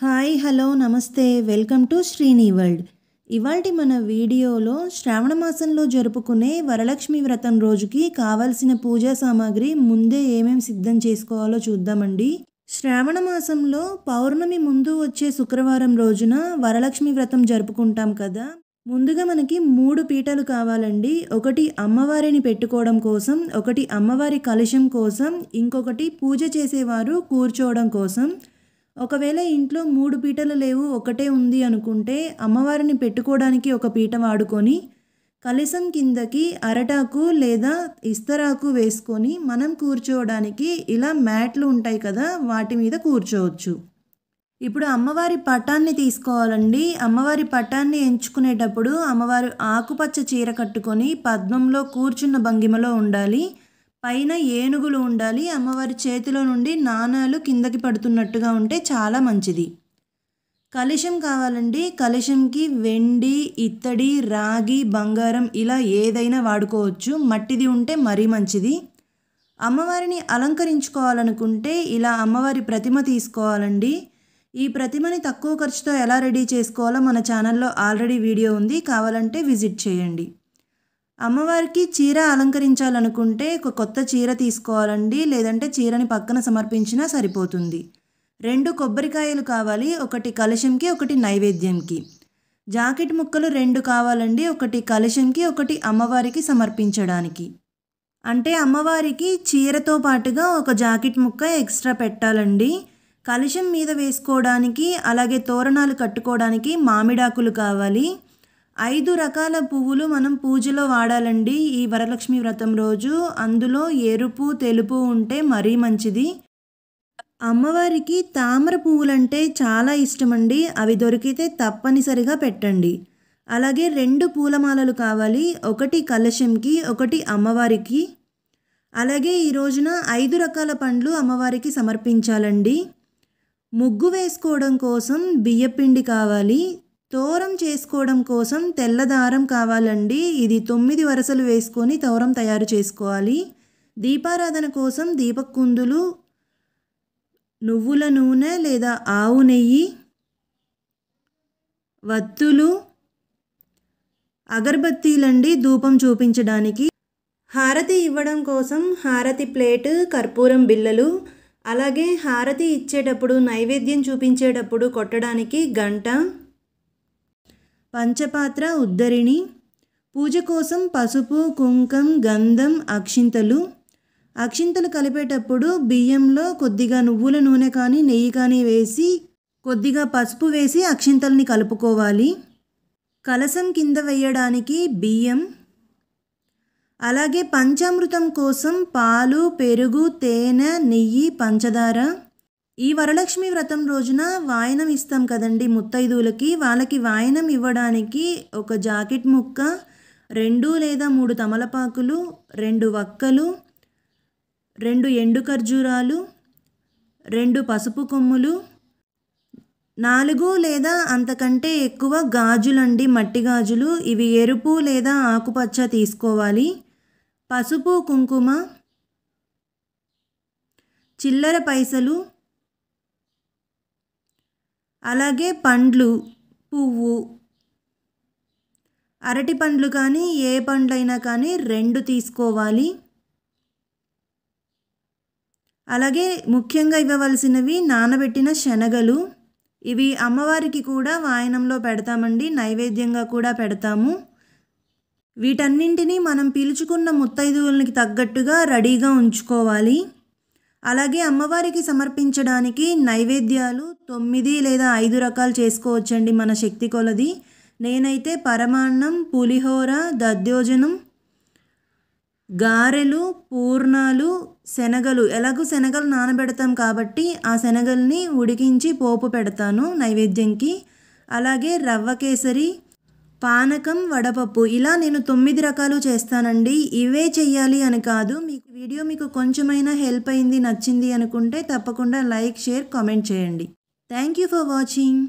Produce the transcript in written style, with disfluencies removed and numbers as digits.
Hi hello నమస్తే welcome to Srini world. ఇవాల్టి మన వీడియోలో శ్రావణ మాసంలో జరుపుకునే వరలక్ష్మి వ్రతం రోజుకి కావాల్సిన పూజా సామాగ్రి ముందే ఏమేం సిద్ధం చేసుకోవాలో చూద్దామండి. శ్రావణ మాసంలో పౌర్ణమి ముందు వచ్చే శుక్రవారం రోజున వరలక్ష్మి వ్రతం జరుపుకుంటాం కదా. ముందుగా మనకి 3 పీటలు కావాలండి. ఒకటి అమ్మవారిని పెట్టుకోవడం కోసం, ఒకటి అమ్మవారి కలశం కోసం, ఇంకొకటి పూజ చేసేవారు కూర్చోవడం కోసం. ఒకవేళ ఇంట్లో 3 పీటలు లేవు, ఒకటే ఉంది అనుకుంటే అమ్మవారిని పెట్టుకోవడానికి ఒక పీట వాడుకొని కలశం కిందకి అరటాకు లేదా ఇస్తరాకు వేసుకొని మనం కూర్చోవడానికి ఇలా మ్యాట్లు ఉంటాయి కదా, వాటి మీద కూర్చోవచ్చు. ఇప్పుడు అమ్మవారి పటాన్ని తీసుకోవాలండి. అమ్మవారి పటాన్ని ఎంచుకునేటప్పుడు అమ్మవారు ఆకుపచ్చ చీర కట్టుకొని పద్మంలో కూర్చున్న భంగిమలో ఉండాలి. పైన ఏనుగులు ఉండాలి. అమ్మవారి చేతిలో నుండి నాణాలు కిందకి పడుతున్నట్టుగా ఉంటే చాలా మంచిది. కలశం కావాలండి. కలశంకి వెండి, ఇత్తడి, రాగి, బంగారం ఇలా ఏదైనా వాడుకోవచ్చు. మట్టిది ఉంటే మరీ మంచిది. అమ్మవారిని అలంకరించుకోవాలనుకుంటే ఇలా అమ్మవారి ప్రతిమ తీసుకోవాలండి. ఈ ప్రతిమని తక్కువ ఖర్చుతో ఎలా రెడీ చేసుకోవాలో మన ఛానల్లో ఆల్రెడీ వీడియో ఉంది, కావాలంటే విజిట్ చేయండి. అమ్మవారికి చీర అలంకరించాలనుకుంటే ఒక కొత్త చీర తీసుకోవాలండి, లేదంటే చీరని పక్కన సమర్పించినా సరిపోతుంది. 2 కొబ్బరికాయలు కావాలి, ఒకటి కలశంకి ఒకటి నైవేద్యంకి. జాకెట్ ముక్కలు 2 కావాలండి, ఒకటి కలశంకి ఒకటి అమ్మవారికి సమర్పించడానికి. అంటే అమ్మవారికి చీరతో పాటుగా ఒక జాకెట్ ముక్క ఎక్స్ట్రా పెట్టాలండి. కలశం మీద వేసుకోవడానికి అలాగే తోరణాలు కట్టుకోవడానికి మామిడాకులు కావాలి. 5 రకాల పువ్వులు మనం పూజలో వాడాలండి ఈ వరలక్ష్మి వ్రతం రోజు. అందులో ఎరుపు, తెలుపు ఉంటే మరీ మంచిది. అమ్మవారికి తామర పువ్వులంటే చాలా ఇష్టమండి. అవి దొరికితే తప్పనిసరిగా పెట్టండి. అలాగే 2 పూలమాలలు కావాలి, ఒకటి కలశంకి ఒకటి అమ్మవారికి. అలాగే ఈ రోజున 5 రకాల పండ్లు అమ్మవారికి సమర్పించాలండి. ముగ్గు వేసుకోవడం కోసం బియ్యపిండి కావాలి. తోరం చేసుకోవడం కోసం తెల్ల దారం కావాలండి. ఇది 9 వరసలు వేసుకొని తోరం తయారు చేసుకోవాలి. దీపారాధన కోసం దీపకుందులు, నువ్వుల నూనె లేదా ఆవు నెయ్యి, వత్తులు, అగరబత్తీలండి ధూపం చూపించడానికి. హారతి ఇవ్వడం కోసం హారతి ప్లేటు, కర్పూరం బిళ్ళలు, అలాగే హారతి ఇచ్చేటప్పుడు నైవేద్యం చూపించేటప్పుడు కొట్టడానికి గంట, పంచపాత్ర, ఉద్దరిణి, పూజ కోసం పసుపు, కుంకం, గంధం, అక్షింతలు. అక్షింతలు కలిపేటప్పుడు బియ్యంలో కొద్దిగా నువ్వుల నూనె కానీ నెయ్యి కానీ వేసి కొద్దిగా పసుపు వేసి అక్షింతల్ని కలుపుకోవాలి. కలశం కింద వేయడానికి బియ్యం, అలాగే పంచామృతం కోసం పాలు, పెరుగు, తేనె, నెయ్యి, పంచదార. ఈ వరలక్ష్మి వ్రతం రోజున వాయనం ఇస్తాం కదండి ముత్తైదువులకి. వాళ్ళకి వాయనం ఇవ్వడానికి ఒక జాకెట్ ముక్క, 2 లేదా 3 తమలపాకులు, 2 వక్కలు, 2 ఎండు ఖర్జూరాలు, 2 పసుపు కొమ్ములు, 4 లేదా అంతకంటే ఎక్కువ గాజులండి, మట్టి గాజులు. ఇవి ఎరుపు లేదా ఆకుపచ్చ తీసుకోవాలి. పసుపు, కుంకుమ, చిల్లర పైసలు, అలాగే పండ్లు, పువ్వు, అరటి పండ్లు కానీ ఏ పండ్లైనా కానీ 2 తీసుకోవాలి. అలాగే ముఖ్యంగా ఇవ్వవలసినవి నానబెట్టిన శనగలు. ఇవి అమ్మవారికి కూడా వాయనంలో పెడతామండి, నైవేద్యంగా కూడా పెడతాము. వీటన్నింటినీ మనం పిలుచుకున్న ముత్తైదువులకి తగ్గట్టుగా రెడీగా ఉంచుకోవాలి. అలాగే అమ్మవారికి సమర్పించడానికి నైవేద్యాలు 9 లేదా 5 రకాలు చేసుకోవచ్చండి మన శక్తి కొలది. నేనైతే పరమాన్నం, పులిహోర, దధ్యోజనం, గారెలు, పూర్ణాలు, శనగలు, ఎలాగో శనగలు నానబెడతాం కాబట్టి ఆ శనగల్ని ఉడికించి పోపు పెడతాను నైవేద్యంకి. అలాగే రవ్వ కేసరి, పానకం, వడపప్పు, ఇలా నేను 9 రకాలు చేస్తానండి. ఇవే చెయ్యాలి అని కాదు. వీడియో మీకు కొంచెమైనా హెల్ప్ అయింది, నచ్చింది అనుకుంటే తప్పకుండా లైక్, షేర్, కామెంట్ చేయండి. Thank you for watching.